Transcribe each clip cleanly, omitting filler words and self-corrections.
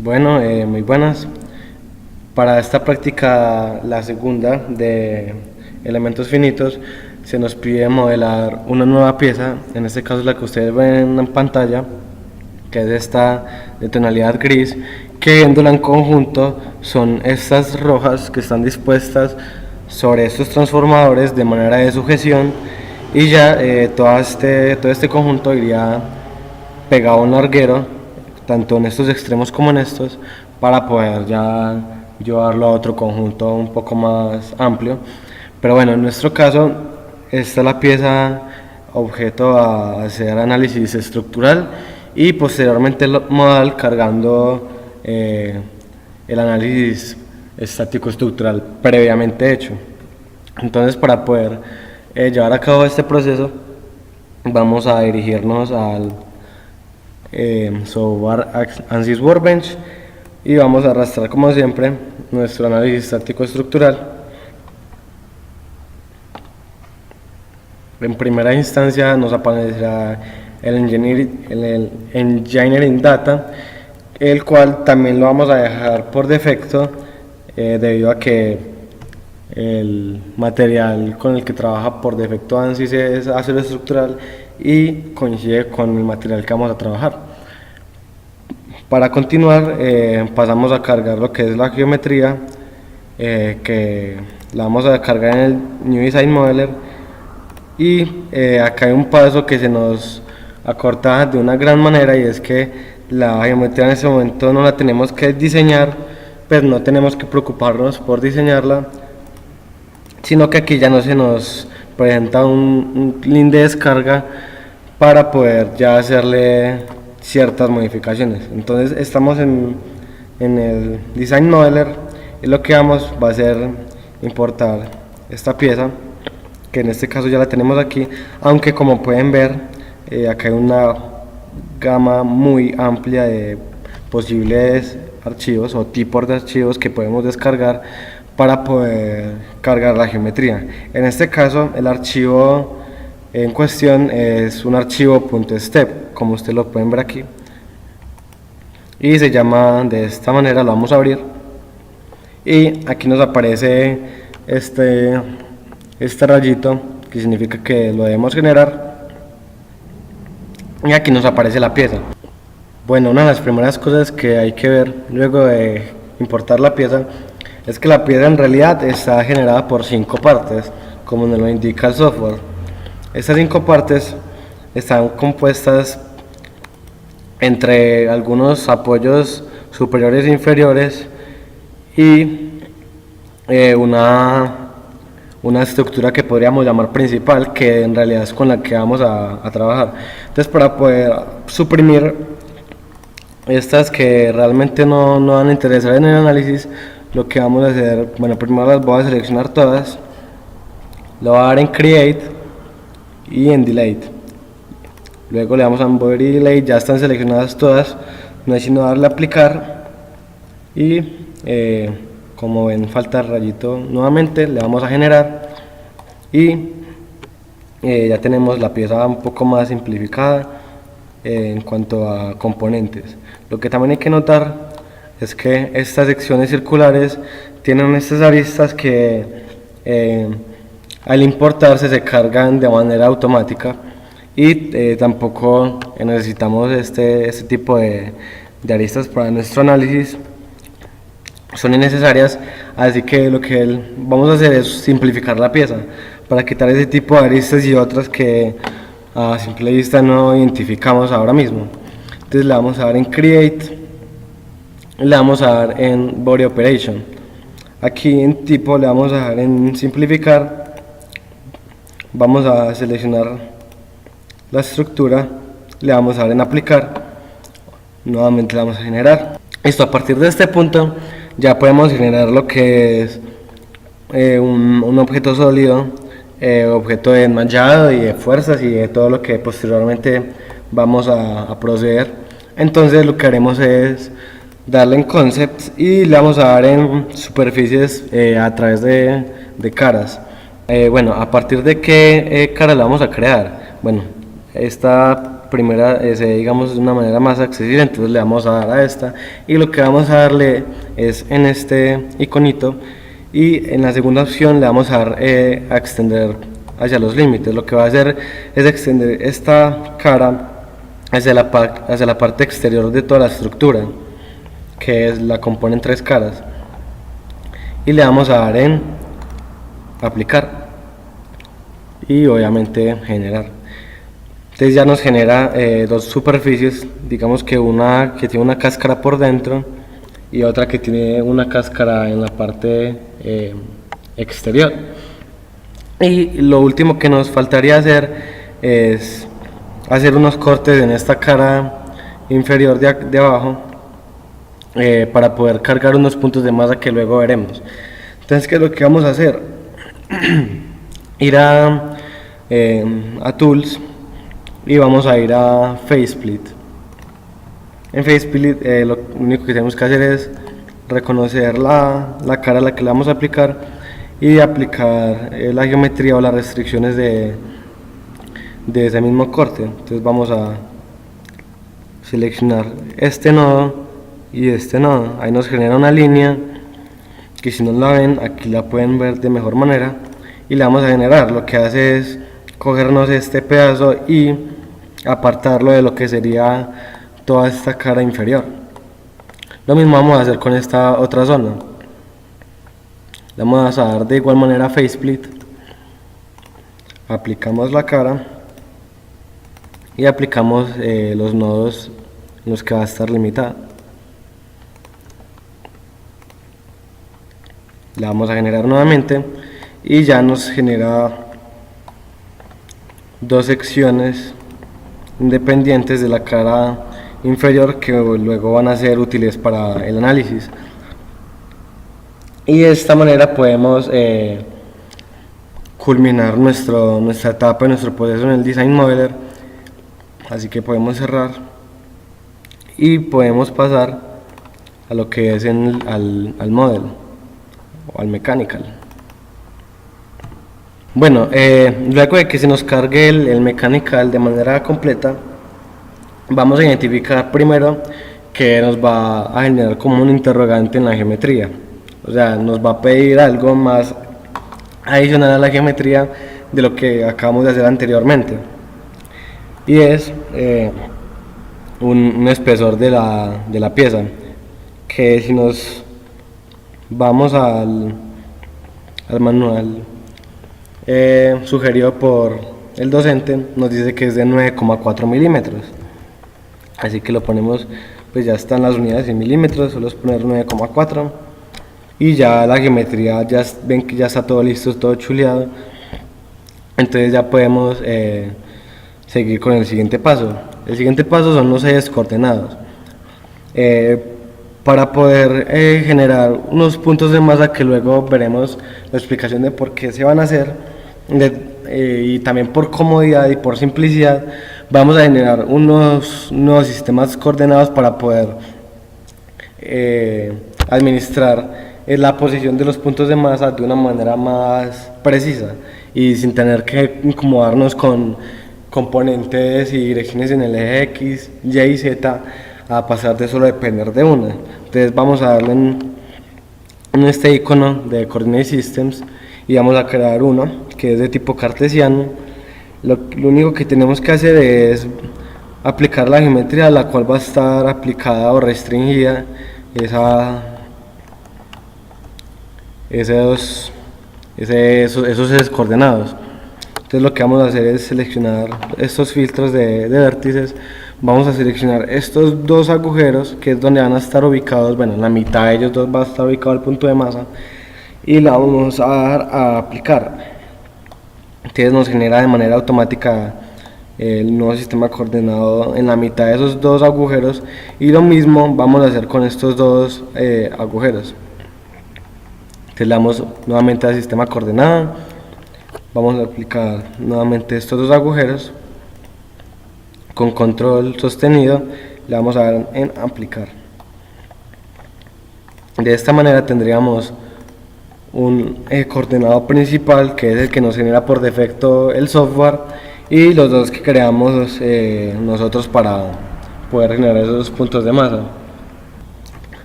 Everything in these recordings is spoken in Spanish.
Muy buenas. Para esta práctica, la segunda de elementos finitos, se nos pide modelar una nueva pieza, en este caso la que ustedes ven en pantalla, que es esta de tonalidad gris, que viéndola en conjunto son estas rojas que están dispuestas sobre estos transformadores de manera de sujeción, y ya todo este conjunto iría pegado a un larguero, tanto en estos extremos como en estos, para poder ya llevarlo a otro conjunto un poco más amplio. Pero bueno, en nuestro caso, esta es la pieza objeto a hacer análisis estructural y posteriormente el modal cargando el análisis estático estructural previamente hecho. Entonces, para poder llevar a cabo este proceso, vamos a dirigirnos al software ANSYS Workbench y vamos a arrastrar, como siempre, nuestro análisis estático estructural. En primera instancia nos aparecerá el Engineering Data, el cual también lo vamos a dejar por defecto debido a que el material con el que trabaja por defecto ANSYS es acero estructural y coincide con el material que vamos a trabajar. Para continuar, pasamos a cargar lo que es la geometría, que la vamos a cargar en el New Design Modeler, y acá hay un paso que se nos acorta de una gran manera, y es que la geometría en este momento no la tenemos que diseñar, pues no tenemos que preocuparnos por diseñarla, sino que aquí ya no se nos presenta un link de descarga para poder ya hacerle ciertas modificaciones. Entonces estamos en el Design Modeler y lo que vamos va a ser importar esta pieza, que en este caso ya la tenemos aquí, aunque como pueden ver acá hay una gama muy amplia de posibles archivos o tipos de archivos que podemos descargar para poder cargar la geometría. En este caso el archivo en cuestión es un archivo .step, como ustedes lo pueden ver aquí, y se llama de esta manera. Lo vamos a abrir y aquí nos aparece este rayito que significa que lo debemos generar, y aquí nos aparece la pieza. Bueno, una de las primeras cosas que hay que ver luego de importar la pieza es que la pieza en realidad está generada por 5 partes, como nos lo indica el software. Estas 5 partes están compuestas entre algunos apoyos superiores e inferiores y una estructura que podríamos llamar principal, que en realidad es con la que vamos a trabajar. Entonces, para poder suprimir estas que realmente no van a interesar en el análisis, lo que vamos a hacer, bueno, primero las voy a seleccionar todas, lo voy a dar en Create y en Delete, luego le damos a Body y Delete. Ya están seleccionadas todas, no hay sino darle a aplicar y como ven falta el rayito nuevamente, le vamos a generar y ya tenemos la pieza un poco más simplificada en cuanto a componentes. Lo que también hay que notar es que estas secciones circulares tienen estas aristas que al importarse se cargan de manera automática, y tampoco necesitamos este tipo de aristas para nuestro análisis, son innecesarias. Así que lo que vamos a hacer es simplificar la pieza para quitar ese tipo de aristas y otras que a simple vista no identificamos ahora mismo. Entonces le vamos a dar en Create, le vamos a dar en Body Operation, aquí en tipo le vamos a dar en Simplificar, vamos a seleccionar la estructura, le vamos a dar en Aplicar, nuevamente le vamos a generar. Esto, a partir de este punto ya podemos generar lo que es un objeto sólido, objeto de enmallado y de fuerzas y de todo lo que posteriormente vamos a proceder. Entonces lo que haremos es darle en Concepts y le vamos a dar en superficies a través de caras. Bueno, a partir de qué cara la vamos a crear. Bueno, esta primera se ve, digamos, de una manera más accesible, entonces le vamos a dar a esta, y lo que vamos a darle es en este iconito, y en la segunda opción le vamos a dar a extender hacia los límites. Lo que va a hacer es extender esta cara hacia la parte exterior de toda la estructura, que la componen tres caras, y le vamos a dar en aplicar y obviamente generar. Entonces ya nos genera dos superficies, digamos que una que tiene una cáscara por dentro y otra que tiene una cáscara en la parte exterior. Y lo último que nos faltaría hacer es hacer unos cortes en esta cara inferior de abajo para poder cargar unos puntos de masa que luego veremos. Entonces, ¿qué es lo que vamos a hacer? Ir a Tools y vamos a ir a Faceplit. En Faceplit lo único que tenemos que hacer es reconocer la cara a la que le vamos a aplicar y aplicar la geometría o las restricciones de ese mismo corte. Entonces vamos a seleccionar este nodo y este nodo. Ahí nos genera una línea que, si no la ven, aquí la pueden ver de mejor manera, y la vamos a generar. Lo que hace es cogernos este pedazo y apartarlo de lo que sería toda esta cara inferior. Lo mismo vamos a hacer con esta otra zona. Le vamos a dar de igual manera Faceplit, aplicamos la cara y aplicamos los nodos en los que va a estar limitada. La vamos a generar nuevamente y ya nos genera dos secciones independientes de la cara inferior que luego van a ser útiles para el análisis. Y de esta manera podemos culminar nuestra etapa, nuestro proceso en el Design Modeler. Así que podemos cerrar y podemos pasar a lo que es al Model o al Mechanical. Bueno, luego de que se nos cargue el Mechanical de manera completa, vamos a identificar primero que nos va a generar como un interrogante en la geometría. O sea, nos va a pedir algo más adicional a la geometría de lo que acabamos de hacer anteriormente, y es un espesor de la pieza, que si nos vamos al manual sugerido por el docente, nos dice que es de 9,4 milímetros. Así que lo ponemos, pues ya están las unidades en milímetros, solo es poner 9,4 y ya la geometría, ya ven que ya está todo listo, todo chuleado. Entonces ya podemos seguir con el siguiente paso. El siguiente paso son los ejes coordenados. Para poder generar unos puntos de masa que luego veremos la explicación de por qué se van a hacer, y también por comodidad y por simplicidad, vamos a generar unos nuevos sistemas coordenados para poder administrar la posición de los puntos de masa de una manera más precisa y sin tener que incomodarnos con componentes y direcciones en el eje X, Y y Z, a pasar de solo depender de una. Entonces vamos a darle en este icono de Coordinate Systems y vamos a crear uno que es de tipo cartesiano. Lo único que tenemos que hacer es aplicar la geometría a la cual va a estar aplicada o restringida esos ejes coordenados. Entonces lo que vamos a hacer es seleccionar estos filtros de vértices. Vamos a seleccionar estos dos agujeros, que es donde van a estar ubicados, bueno, en la mitad de ellos dos va a estar ubicado el punto de masa, y la vamos a dar a aplicar. Entonces nos genera de manera automática el nuevo sistema coordenado en la mitad de esos dos agujeros, y lo mismo vamos a hacer con estos dos agujeros. Entonces le damos nuevamente al sistema coordenado, vamos a aplicar nuevamente estos dos agujeros, con control sostenido le vamos a dar en aplicar. De esta manera tendríamos un coordenado principal, que es el que nos genera por defecto el software, y los dos que creamos nosotros para poder generar esos puntos de masa.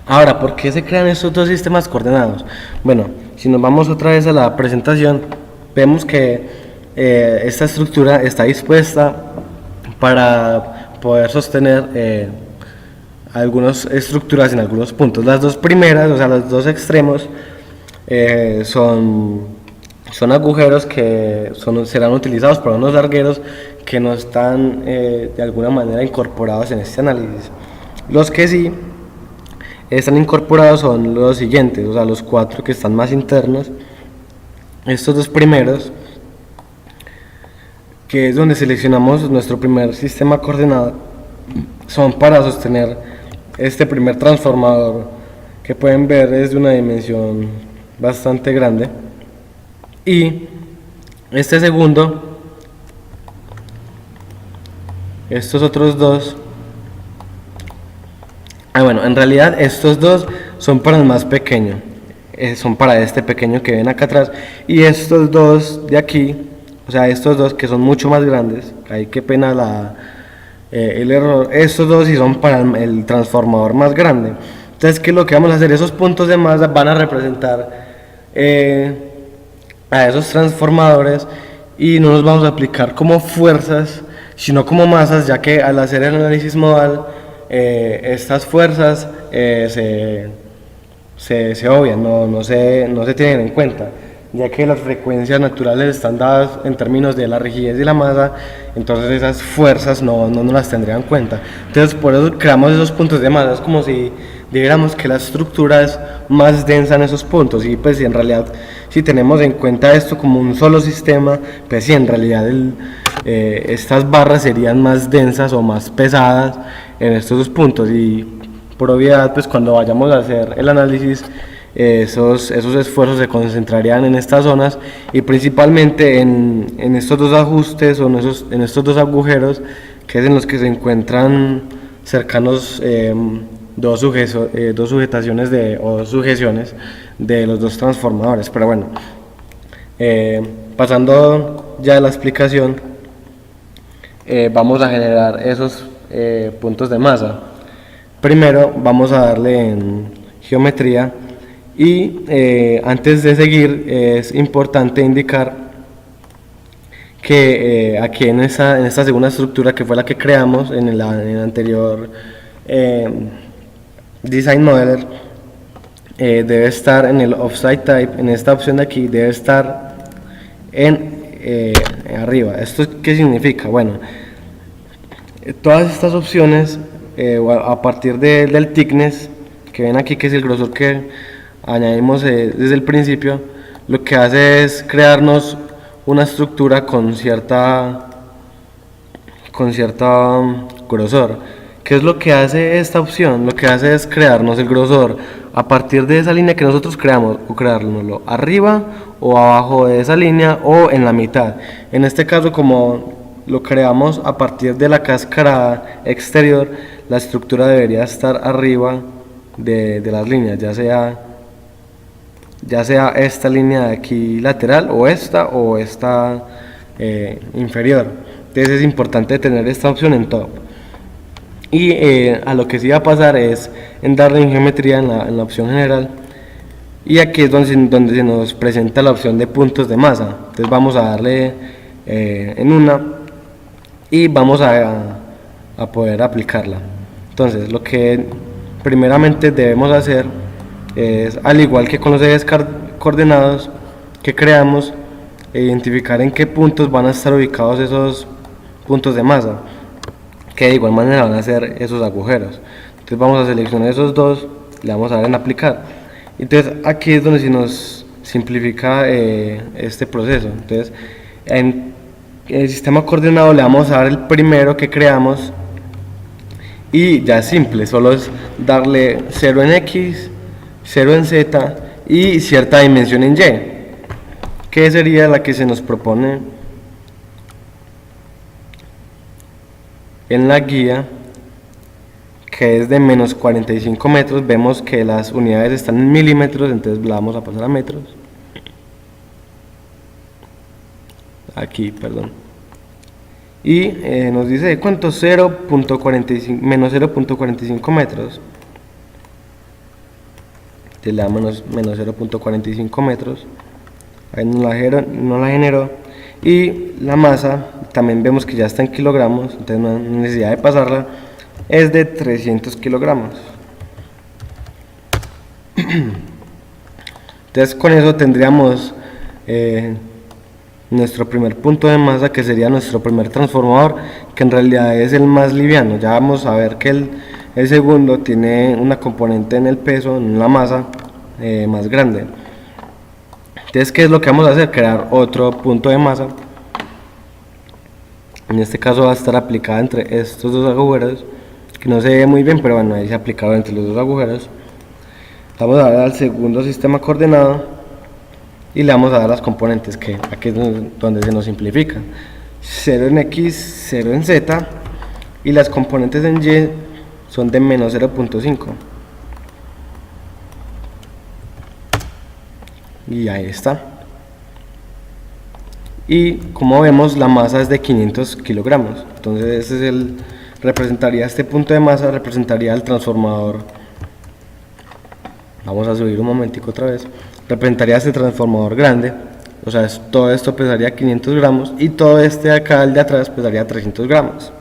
Ahora, ¿por qué se crean estos dos sistemas coordenados? Bueno, si nos vamos otra vez a la presentación, vemos que esta estructura está dispuesta para poder sostener algunas estructuras en algunos puntos. Las dos primeras, o sea, los dos extremos, son agujeros que serán utilizados por unos largueros que no están de alguna manera incorporados en este análisis. Los que sí están incorporados son los siguientes, o sea, los 4 que están más internos. Estos dos primeros, que es donde seleccionamos nuestro primer sistema coordenado, son para sostener este primer transformador, que pueden ver es de una dimensión bastante grande, y este segundo, estos otros dos, bueno, en realidad estos dos son para el más pequeño, son para este pequeño que ven acá atrás, y estos dos de aquí, o sea, estos dos que son mucho más grandes, ahí qué pena el error, estos dos sí son para el transformador más grande. Entonces, ¿qué es lo que vamos a hacer? Esos puntos de masa van a representar a esos transformadores, y no nos vamos a aplicar como fuerzas, sino como masas, ya que al hacer el análisis modal, estas fuerzas se obvian, no se tienen en cuenta, ya que las frecuencias naturales están dadas en términos de la rigidez y la masa, entonces esas fuerzas no las tendrían en cuenta. Entonces, por eso creamos esos puntos de masa. Es como si dijéramos que la estructura es más densa en esos puntos, y pues en realidad, si tenemos en cuenta esto como un solo sistema, pues sí, en realidad estas barras serían más densas o más pesadas en estos dos puntos, y por obviedad, pues cuando vayamos a hacer el análisis, esos esfuerzos se concentrarían en estas zonas, y principalmente en estos dos ajustes, o en estos dos agujeros, que es en los que se encuentran cercanos dos sujetaciones o dos sujeciones de los dos transformadores. Pero bueno, pasando ya a la explicación, vamos a generar esos puntos de masa. Primero vamos a darle en geometría, y antes de seguir es importante indicar que aquí en esta segunda estructura, que fue la que creamos en el anterior Design Modeler, debe estar en el Offsite Type, en esta opción de aquí, debe estar en arriba. ¿Esto qué significa? Bueno, todas estas opciones, a partir del thickness que ven aquí, que es el grosor que añadimos desde el principio, lo que hace es crearnos una estructura con cierta grosor. ¿Qué es lo que hace esta opción? Lo que hace es crearnos el grosor a partir de esa línea que nosotros creamos, o creárnoslo arriba o abajo de esa línea, o en la mitad. En este caso, como lo creamos a partir de la cáscara exterior, la estructura debería estar arriba de las líneas, ya sea esta línea de aquí lateral, o esta inferior. Entonces es importante tener esta opción en top. Y a lo que sí va a pasar es en darle en geometría en la opción general, y aquí es donde se nos presenta la opción de puntos de masa. Entonces vamos a darle en una, y vamos a poder aplicarla. Entonces, lo que primeramente debemos hacer es, al igual que con los ejes coordenados que creamos, identificar en qué puntos van a estar ubicados esos puntos de masa, que de igual manera van a ser esos agujeros. Entonces vamos a seleccionar esos dos, le vamos a dar en aplicar. Entonces aquí es donde se nos simplifica este proceso. Entonces, en el sistema coordenado le vamos a dar el primero que creamos, y ya es simple, solo es darle 0 en X, 0 en Z y cierta dimensión en Y, que sería la que se nos propone en la guía, que es de menos 45 metros. Vemos que las unidades están en milímetros, entonces la vamos a pasar a metros. Aquí, perdón. y nos dice de cuánto, 0.45 menos 0.45 metros. Le damos menos 0.45 metros, ahí no la generó, y la masa también vemos que ya está en kilogramos, entonces no hay necesidad de pasarla, es de 300 kilogramos. Entonces con eso tendríamos nuestro primer punto de masa, que sería nuestro primer transformador, que en realidad es el más liviano. Ya vamos a ver que el segundo tiene una componente en el peso, en la masa más grande. Entonces, ¿qué es lo que vamos a hacer? Crear otro punto de masa. En este caso va a estar aplicada entre estos dos agujeros, que no se ve muy bien, pero bueno, ahí se ha aplicado entre los dos agujeros. Vamos a dar al segundo sistema coordenado y le vamos a dar las componentes, que aquí es donde se nos simplifica: 0 en X, 0 en Z, y las componentes en Y son de menos 0.5. Y ahí está. Y como vemos, la masa es de 500 kilogramos. Entonces representaría este punto de masa, representaría el transformador. Vamos a subir un momentico otra vez. Representaría este transformador grande. O sea, todo esto pesaría 500 gramos y todo este de acá, el de atrás, pesaría 300 gramos.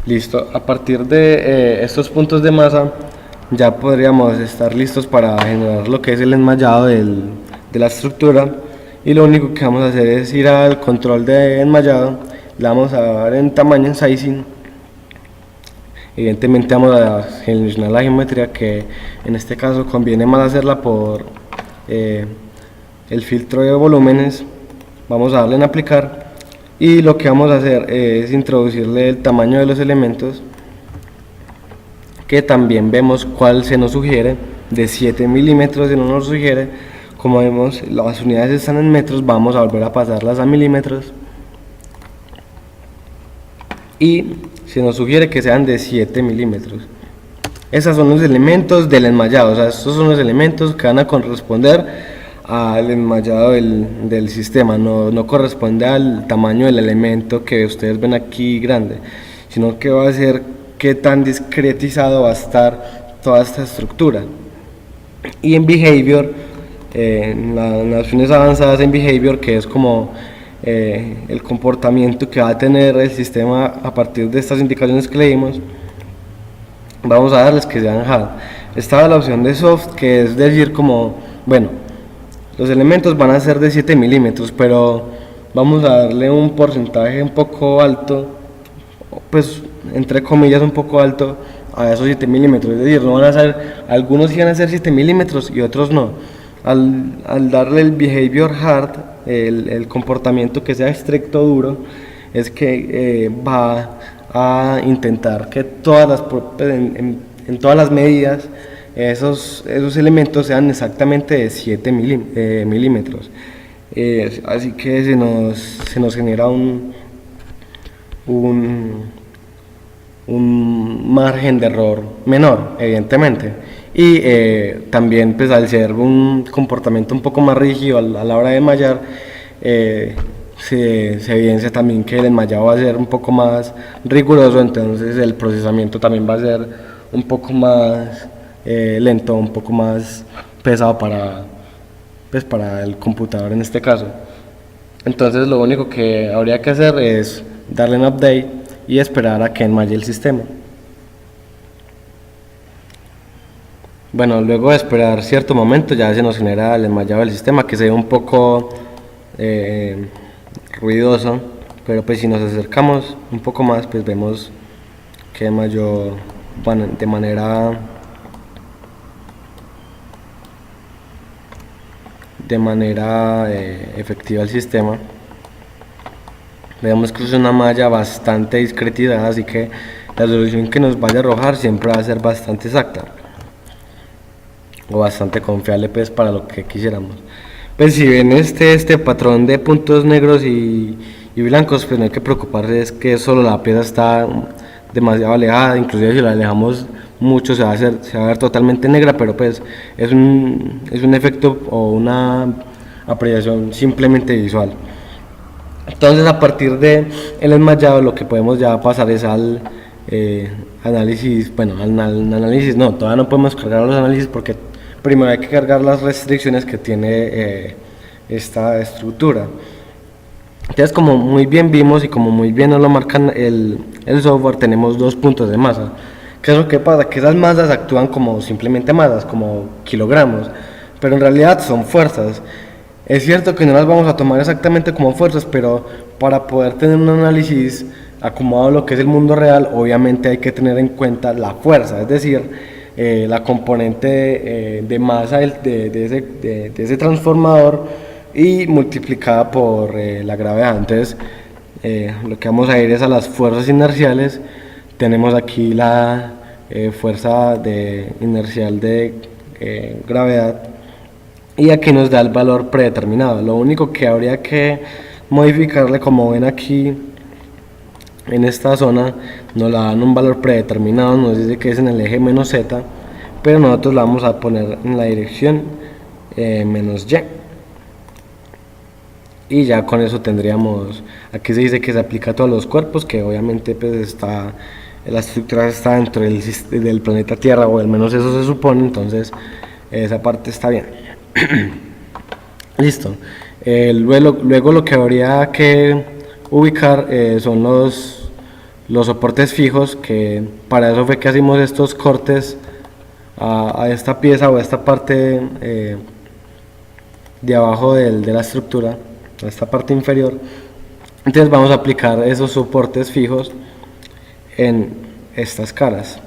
Listo, a partir de estos puntos de masa ya podríamos estar listos para generar lo que es el enmayado de la estructura, y lo único que vamos a hacer es ir al control de enmayado, le vamos a dar en tamaño, en sizing. Evidentemente vamos a seleccionar la geometría, que en este caso conviene más hacerla por el filtro de volúmenes. Vamos a darle en aplicar, y lo que vamos a hacer es introducirle el tamaño de los elementos, que también vemos cuál se nos sugiere, de 7 milímetros. Se nos sugiere, como vemos las unidades están en metros, vamos a volver a pasarlas a milímetros, y se nos sugiere que sean de 7 milímetros. Esos son los elementos del enmayado, o sea, estos son los elementos que van a corresponder al enmayado del sistema. No corresponde al tamaño del elemento que ustedes ven aquí grande, sino que va a ser qué tan discretizado va a estar toda esta estructura. Y en behavior, en las opciones avanzadas en behavior, que es como el comportamiento que va a tener el sistema a partir de estas indicaciones que leímos, vamos a darles que sean hard. Estaba la opción de soft, que es decir, como, bueno, los elementos van a ser de 7 milímetros, pero vamos a darle un porcentaje un poco alto, pues entre comillas un poco alto, a esos 7 milímetros. Es decir, no van a ser, algunos van a ser 7 milímetros y otros no. Al darle el behavior hard, el comportamiento que sea estricto duro, es que va a intentar que en todas las medidas esos elementos sean exactamente de 7 milímetros. Así que se nos genera un margen de error menor, evidentemente. Y también, pues, al ser un comportamiento un poco más rígido a la hora de enmayar, se evidencia también que el enmayado va a ser un poco más riguroso, entonces el procesamiento también va a ser un poco más lento, un poco más pesado para el computador en este caso. Entonces lo único que habría que hacer es darle un update y esperar a que enmaye el sistema. Bueno, luego de esperar cierto momento ya se nos genera el enmayado del sistema, que se ve un poco ruidoso, pero pues si nos acercamos un poco más, pues vemos que enmayó de manera efectiva el sistema. Vemos que es una malla bastante discretizada, así que la solución que nos vaya a arrojar siempre va a ser bastante exacta o bastante confiable, pues, para lo que quisiéramos. Pues si ven este patrón de puntos negros y blancos, pues no hay que preocuparse, es que solo la pieza está demasiado alejada. Inclusive si la alejamos mucho se va a ver totalmente negra, pero pues es un efecto o una apreciación simplemente visual. Entonces, a partir de el enmayado, lo que podemos ya pasar es al análisis. Bueno, al análisis no, todavía no podemos cargar los análisis porque primero hay que cargar las restricciones que tiene esta estructura. Entonces, como muy bien vimos y como muy bien nos lo marcan el software, tenemos dos puntos de masa. ¿Qué es lo que pasa? Que esas masas actúan como simplemente masas, como kilogramos, pero en realidad son fuerzas. Es cierto que no las vamos a tomar exactamente como fuerzas, pero para poder tener un análisis acomodado a lo que es el mundo real, obviamente hay que tener en cuenta la fuerza, es decir, la componente de masa de ese transformador y multiplicada por la gravedad. Entonces, lo que vamos a ir es a las fuerzas inerciales. Tenemos aquí la fuerza inercial de gravedad, y aquí nos da el valor predeterminado. Lo único que habría que modificarle, como ven aquí en esta zona, nos la dan un valor predeterminado, nos dice que es en el eje menos z, pero nosotros la vamos a poner en la dirección menos y. Y ya con eso tendríamos, aquí se dice que se aplica a todos los cuerpos, que obviamente pues la estructura está dentro del planeta Tierra, o al menos eso se supone, entonces esa parte está bien. Listo. Luego lo que habría que ubicar son los soportes fijos, que para eso fue que hacemos estos cortes a esta pieza o a esta parte de abajo de la estructura, a esta parte inferior. Entonces vamos a aplicar esos soportes fijos en estas caras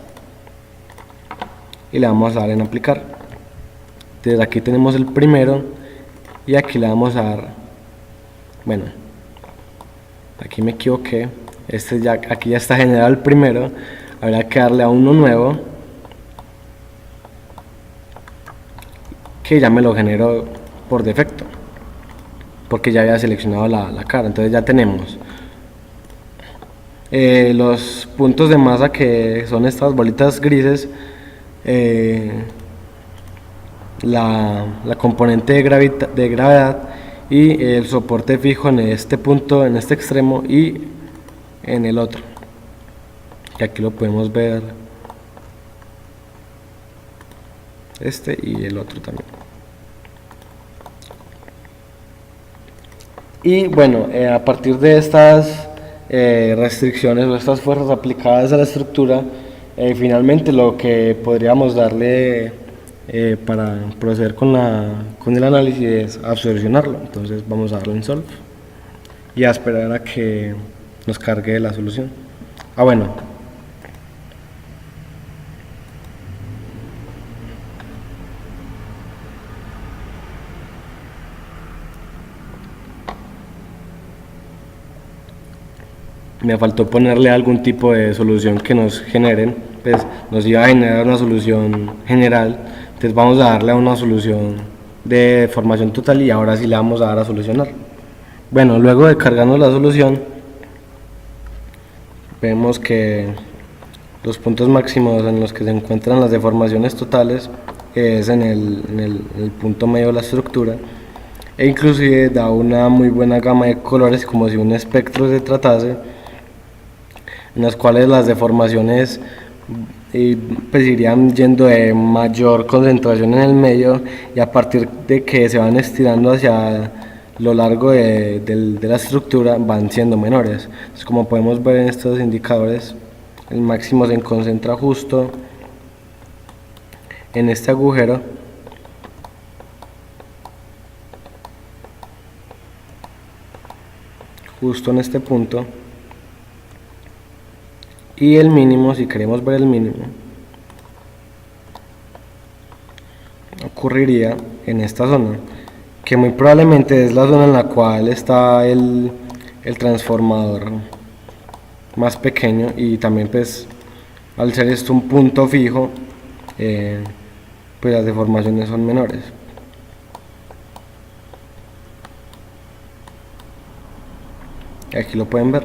y le vamos a dar en aplicar. Entonces aquí tenemos el primero y aquí le vamos a dar, bueno, aquí me equivoqué, aquí ya está generado el primero, habrá que darle a uno nuevo que ya me lo generó por defecto porque ya había seleccionado la cara. Entonces ya tenemos los puntos de masa, que son estas bolitas grises, la componente de gravedad y el soporte fijo en este punto, en este extremo y en el otro, y aquí lo podemos ver, este y el otro también. Y bueno, a partir de estas restricciones o estas fuerzas aplicadas a la estructura, finalmente lo que podríamos darle para proceder con el análisis es a solucionarlo. Entonces vamos a darle en Solve y a esperar a que nos cargue la solución. Bueno, me faltó ponerle algún tipo de solución que nos generen, pues nos iba a generar una solución general, entonces vamos a darle a una solución de formación total y ahora sí le vamos a dar a solucionar. Bueno, luego de cargarnos la solución, vemos que los puntos máximos en los que se encuentran las deformaciones totales es en el punto medio de la estructura, e inclusive da una muy buena gama de colores, como si un espectro se tratase, en las cuales las deformaciones pues irían yendo de mayor concentración en el medio, y a partir de que se van estirando hacia lo largo de la estructura van siendo menores. Entonces, como podemos ver en estos indicadores, el máximo se concentra justo en este agujero, justo en este punto, y el mínimo, si queremos ver el mínimo, ocurriría en esta zona, que muy probablemente es la zona en la cual está el transformador más pequeño, y también pues al ser esto un punto fijo, pues las deformaciones son menores. Aquí lo pueden ver,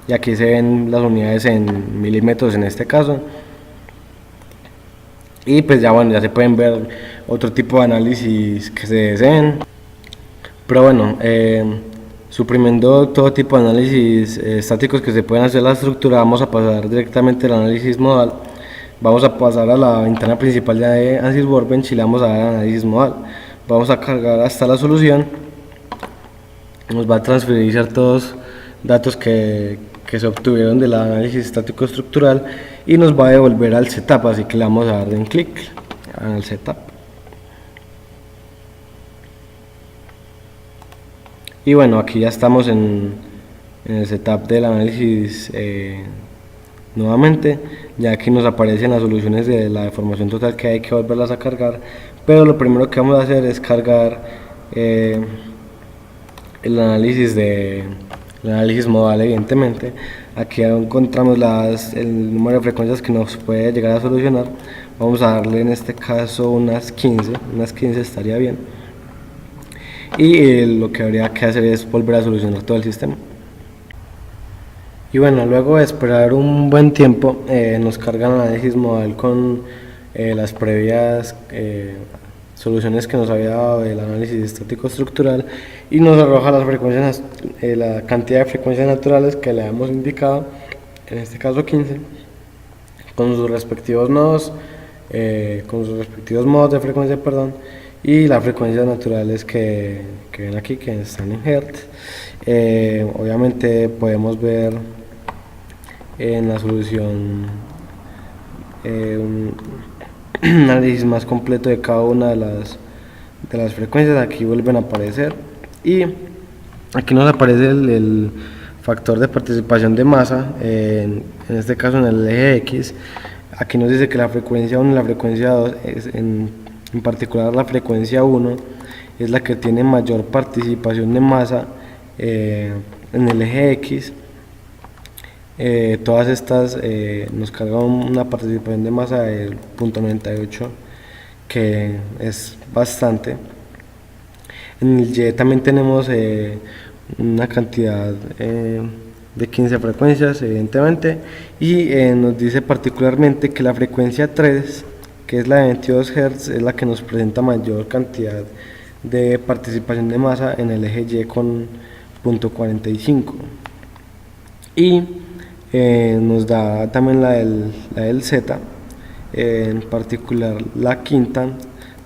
y aquí se ven las unidades en milímetros en este caso, y pues ya bueno, ya se pueden ver otro tipo de análisis que se deseen. Pero bueno, suprimiendo todo tipo de análisis estáticos que se pueden hacer a la estructura, vamos a pasar directamente al análisis modal. Vamos a pasar a la ventana principal de ANSYS Workbench y le vamos a dar análisis modal. Vamos a cargar hasta la solución. Nos va a transferir ciertos datos que se obtuvieron del análisis estático estructural y nos va a devolver al setup, así que le vamos a dar un clic al setup. Y bueno, aquí ya estamos en el setup del análisis nuevamente. Ya aquí nos aparecen las soluciones de la deformación total que hay que volverlas a cargar, pero lo primero que vamos a hacer es cargar el análisis modal. Evidentemente aquí encontramos el número de frecuencias que nos puede llegar a solucionar. Vamos a darle en este caso unas 15 estaría bien, y lo que habría que hacer es volver a solucionar todo el sistema. Y bueno, luego de esperar un buen tiempo, nos carga el análisis modal con las previas soluciones que nos había dado el análisis estático estructural y nos arroja las frecuencias, la cantidad de frecuencias naturales que le hemos indicado, en este caso 15, con sus respectivos nodos, con sus respectivos modos de frecuencia, perdón, y las frecuencias naturales que ven aquí, que están en Hertz. Obviamente podemos ver en la solución un análisis más completo de cada una de las frecuencias. Aquí vuelven a aparecer y aquí nos aparece el factor de participación de masa, en este caso en el eje X. Aquí nos dice que la frecuencia 1 y la frecuencia 2, en particular la frecuencia 1, es la que tiene mayor participación de masa en el eje X. Todas estas nos cargan una participación de masa del 0.98, que es bastante. En el Y también tenemos una cantidad de 15 frecuencias, evidentemente, y nos dice particularmente que la frecuencia 3, que es la de 22 Hz, es la que nos presenta mayor cantidad de participación de masa en el eje Y con 0.45, y nos da también la del Z, en particular la quinta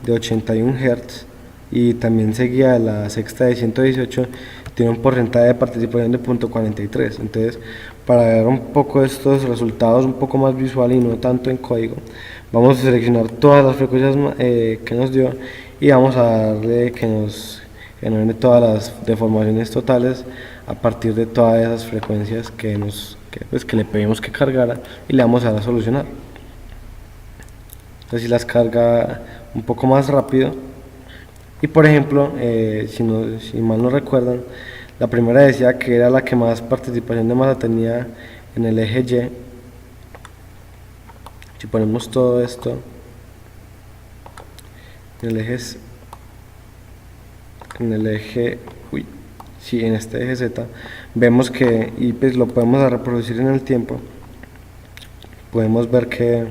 de 81 Hz, y también seguida de la sexta de 118, tiene un porcentaje de participación de 0.43. Entonces, para ver un poco estos resultados un poco más visual y no tanto en código, vamos a seleccionar todas las frecuencias que nos dio y vamos a darle que nos genere todas las deformaciones totales a partir de todas esas frecuencias que le pedimos que cargara, y le vamos a dar a solucionar. Entonces, si las carga un poco más rápido, y por ejemplo, si mal no recuerdan, la primera decía que era la que más participación de masa tenía en el eje Y. Si ponemos todo esto en el en este eje Z, vemos que, y pues lo podemos reproducir en el tiempo, podemos ver que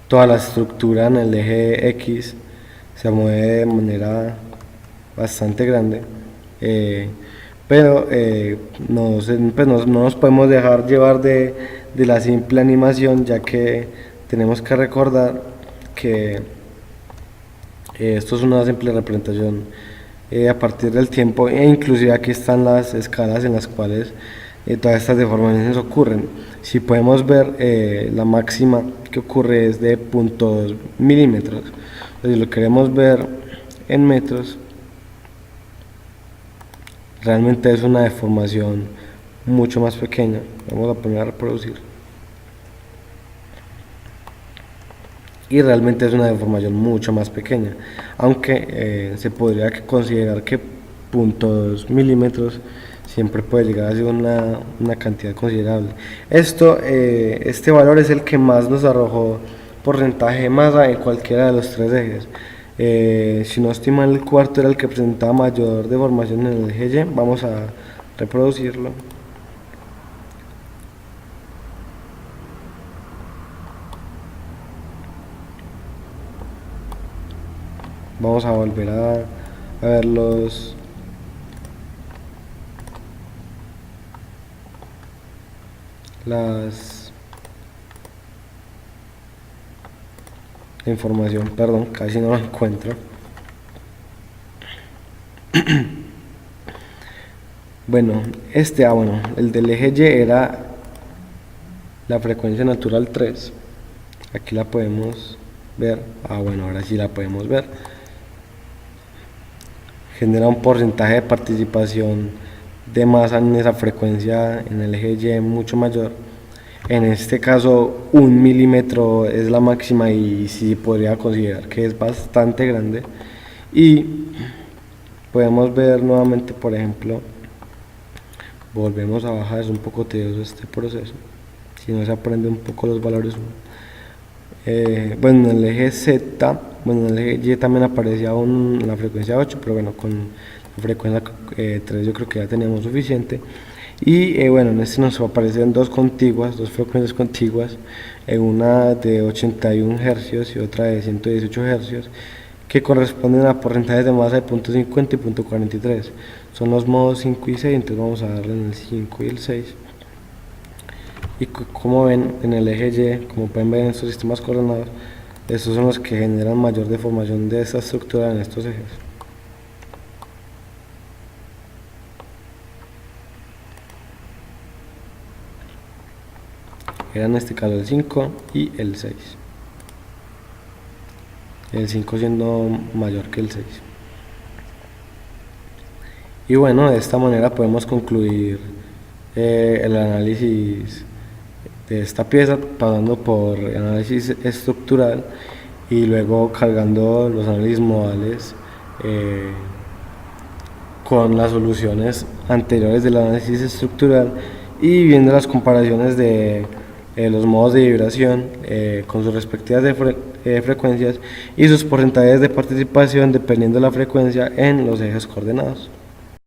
toda la estructura en el eje X se mueve de manera bastante grande, pero no nos podemos dejar llevar de la simple animación, ya que tenemos que recordar que esto es una simple representación a partir del tiempo, e inclusive aquí están las escalas en las cuales todas estas deformaciones ocurren. Si podemos ver, la máxima que ocurre es de 0.2 milímetros. Si lo queremos ver en metros, realmente es una deformación mucho más pequeña. Vamos a poner a reproducir, y realmente es una deformación mucho más pequeña, aunque se podría considerar que 0.2 milímetros siempre puede llegar a ser una cantidad considerable. Este valor es el que más nos arrojó porcentaje de masa en cualquiera de los tres ejes. Si no estoy mal, el cuarto era el que presentaba mayor deformación en el eje Y. Vamos a reproducirlo. Vamos a volver a ver la información, perdón, casi no la encuentro. Bueno, el del eje Y era la frecuencia natural 3. Aquí la podemos ver. Bueno, ahora sí la podemos ver. Genera un porcentaje de participación de masa en esa frecuencia en el eje Y mucho mayor. En este caso 1 milímetro es la máxima y sí podría considerar que es bastante grande. Y podemos ver nuevamente, por ejemplo, volvemos a bajar, es un poco tedioso este proceso si no se aprende un poco los valores. Bueno, en el eje Z, bueno, en el eje Y también aparecía la frecuencia 8, pero bueno, con la frecuencia 3 yo creo que ya teníamos suficiente. Y bueno, en este nos aparecen dos frecuencias contiguas, una de 81 Hz y otra de 118 Hz, que corresponden a porcentajes de masa de 0.50 y 0.43. Son los modos 5 y 6, entonces vamos a darle en el 5 y el 6. Y como ven en el eje Y, como pueden ver en estos sistemas coordenados, estos son los que generan mayor deformación de esta estructura en estos ejes. Era en este caso el 5 y el 6. El 5 siendo mayor que el 6. Y bueno, de esta manera podemos concluir el análisis de esta pieza, pasando por análisis estructural y luego cargando los análisis modales con las soluciones anteriores del análisis estructural y viendo las comparaciones de los modos de vibración con sus respectivas frecuencias y sus porcentajes de participación dependiendo de la frecuencia en los ejes coordenados.